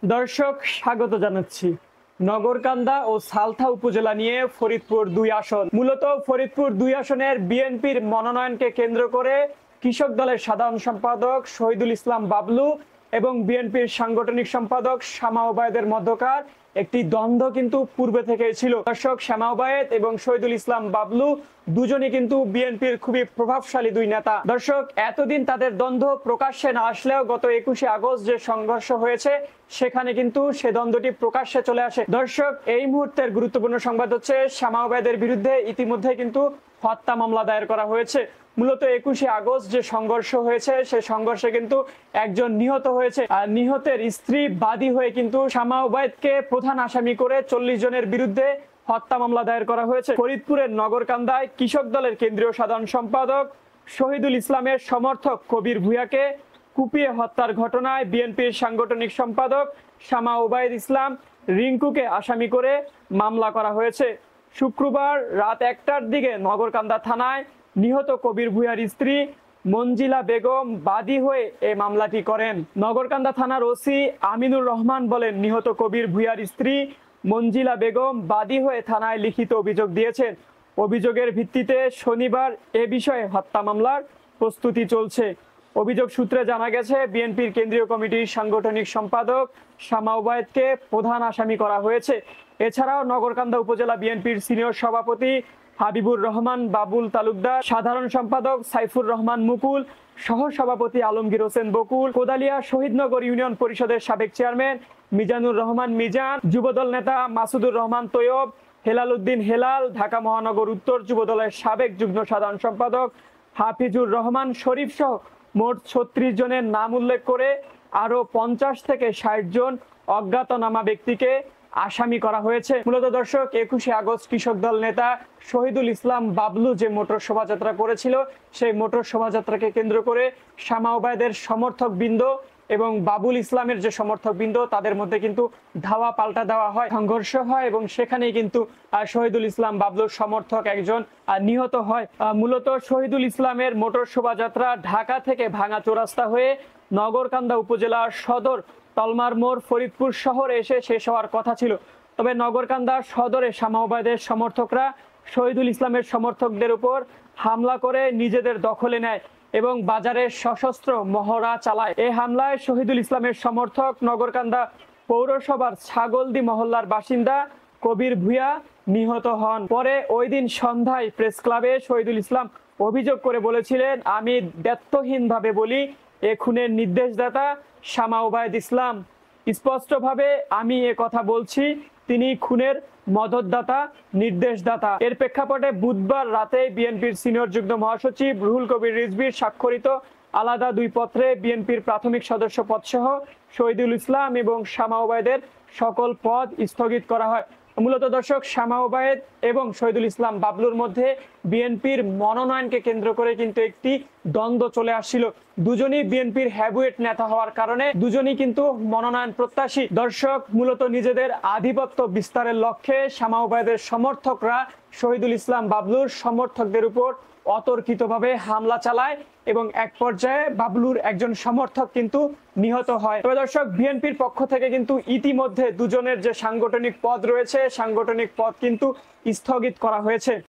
দর্শক স্বাগত জানাচ্ছি নগরকান্দা ও সালথা উপজেলা নিয়ে ফরিদপুর ২ আসন। মূলত ফরিদপুর ২ আসনের বিএনপির মনোনয়নকে কেন্দ্র করে কৃষক দলের সাধারণ সম্পাদক শহীদুল ইসলাম বাবলু এবং বিএনপির সাংগঠনিক সম্পাদক শামা ওবায়েদের মধ্যকার একটি দ্বন্দ্ব কিন্তু পূর্বে থেকেই ছিল। দর্শক, শামা ওবায়েদ এবং শহীদুল ইসলাম বাবলু দুজনই কিন্তু বিএনপির খুবই প্রভাবশালী দুই নেতা। দর্শক, এতদিন তাদের দ্বন্দ্ব প্রকাশ্যে না আসলেও গত ২১শে আগস্ট যে সংঘর্ষ হয়েছে সেখানে কিন্তু সে দ্বন্দ্বটি প্রকাশ্যে চলে আসে। দর্শক, এই মুহূর্তের গুরুত্বপূর্ণ সংবাদ হচ্ছে শামা ওবায়েদের বিরুদ্ধে ইতিমধ্যে কিন্তু হত্যা মামলা দায়ের করা হয়েছে। মূলত ২১শে আগস্ট যে সংঘর্ষ হয়েছে সেই সংঘর্ষে কিন্তু একজন নিহত হয়েছে। আর নিহতের স্ত্রী বাদী হয়ে কিন্তু শামা ওবায়েদকে প্রধান আসামি করে ৪০ জনের বিরুদ্ধে হত্যা মামলা দায়ের করা হয়েছে। ফরিদপুরের নগরকান্দায় কৃষক দলের কেন্দ্রীয় সাধারণ সম্পাদক শহীদুল ইসলামের সমর্থক কবির ভূঁইয়াকে কুপিয়ে হত্যার ঘটনায় বিএনপির সাংগঠনিক সম্পাদক শামা ওবায়েদ ইসলাম রিঙ্কুকে আসামি করে মামলা করা হয়েছে। শুক্রবার রাত ১টার দিকে নগরকান্দা থানায় নিহত কবির ভূঁইয়ার স্ত্রী মঞ্জিলা বেগম বাদী হয়ে এই মামলাটি করেন। নগরকান্দা থানার ওসি আমিনুর রহমান বলেন, নিহত কবির ভূঁইয়ার স্ত্রী মঞ্জিলা বেগম বাদী হয়ে থানায় লিখিত অভিযোগ দিয়েছেন। অভিযোগের ভিত্তিতে শনিবার এ বিষয়ে হত্যা মামলার প্রস্তুতি চলছে। অভিযোগ সূত্রে জানা গেছে, বিএনপির কেন্দ্রীয় কমিটির সাংগঠনিক সম্পাদক শামা ওবায়েদকে প্রধান আসামি করা হয়েছে। এছাড়াও নগরকান্দা উপজেলা বিএনপির সিনিয়র সভাপতি হাবিবুর রহমান বাবুল তালুকদার, সাধারণ সম্পাদক সাইফুর রহমান মুকুল, সহ সভাপতি আলমগীর হোসেন বকুল, কোদালিয়া শহীদনগর ইউনিয়ন পরিষদের সাবেক চেয়ারম্যান মিজানুর রহমান মিজান, যুবদল নেতা মাসুদুর রহমান তৈয়ব, হেলাল উদ্দিন হেলাল, ঢাকা মহানগর উত্তর যুবদলের সাবেক যুগ্ম সাধারণ সম্পাদক হাফিজুর রহমান শরীফ সহ মোট ৩৬ জনের নাম উল্লেখ করে আরো ৫০ থেকে ৬০ জন অজ্ঞাতনামা ব্যক্তিকে আসামি করা হয়েছে। মূলত দর্শক, ২১শে আগস্ট কৃষক দল নেতা শহীদুল ইসলাম বাবলু যে মোটর শোভাযাত্রা করেছিল সেই মোটর শোভাযাত্রাকে কেন্দ্র করে শামা ওবায়েদের সমর্থক বৃন্দ এবং বাবুল ইসলামের যে সমর্থক বৃন্দ তাদের মধ্যে কিন্তু ধাওয়া পাল্টা দেওয়া হয়, সংঘর্ষ হয় এবং সেখানেই কিন্তু শহীদুল ইসলাম বাবলুর সমর্থক একজন নিহত হয়। মূলত শহীদুল ইসলামের মোটর শোভাযাত্রা ঢাকা থেকে ভাঙা চৌরাস্তা হয়ে নগরকান্দা উপজেলার সদর তলমার মোড় ফরিদপুর শহরে এসে শেষ হওয়ার কথা ছিল। তবে নগরকান্দা সদরে শামা ওবায়েদের সমর্থকরা শহীদুল ইসলামের সমর্থকদের উপর হামলা করে নিজেদের দখলে নেয় এবং বাজারে সশস্ত্র মহড়া চালায়। এই হামলায় শহীদুল ইসলামের সমর্থক নগরকান্দা পৌরসভার ছাগলদি মহল্লার বাসিন্দা কবির ভূঁইয়া নিহত হন। পরে ওই দিন সন্ধ্যায় প্রেস ক্লাবে শহীদুল ইসলাম অভিযোগ করে বলেছিলেন, আমি দ্ব্যর্থহীনভাবে বলি, এ খুনের নির্দেশদাতা শামা ওবায়েদ ইসলাম। স্পষ্টভাবে আমি এ কথা বলছি, তিনি খুনের মদতদাতা, নির্দেশদাতা। এর প্রেক্ষাপটে বুধবার রাতে বিএনপির সিনিয়র যুগ্ম মহাসচিব রুহুল কবির রিজভীর স্বাক্ষরিত আলাদা ২ পত্রে বিএনপির প্রাথমিক সদস্য পদসহ শহীদুল ইসলাম এবং শামা ওবায়েদের সকল পদ স্থগিত করা হয়। মূলত দর্শক, শামা ওবায়েদ এবং শহীদুল ইসলাম বাবলুর মধ্যে বিএনপির মনোনয়নকে কেন্দ্র করে কিন্তু একটি দ্বন্দ্ব চলে আসছিল। দুজনই বিএনপির হেভিওয়েট নেতা হওয়ার কারণে দুজনই কিন্তু মনোনয়ন প্রত্যাশী। দর্শক, মূলত নিজেদের আধিপত্য বিস্তারের লক্ষ্যে শামা ওবায়েদের সমর্থকরা শহীদুল ইসলাম বাবলুর সমর্থকদের উপর অতর্কিতভাবে হামলা চালায় এবং এক পর্যায়ে বাবলুর একজন সমর্থক কিন্তু নিহত হয়। তবে দর্শক, বিএনপির পক্ষ থেকে কিন্তু ইতিমধ্যে দুজনের যে সাংগঠনিক পদ রয়েছে সাংগঠনিক পদ কিন্তু স্থগিত করা হয়েছে।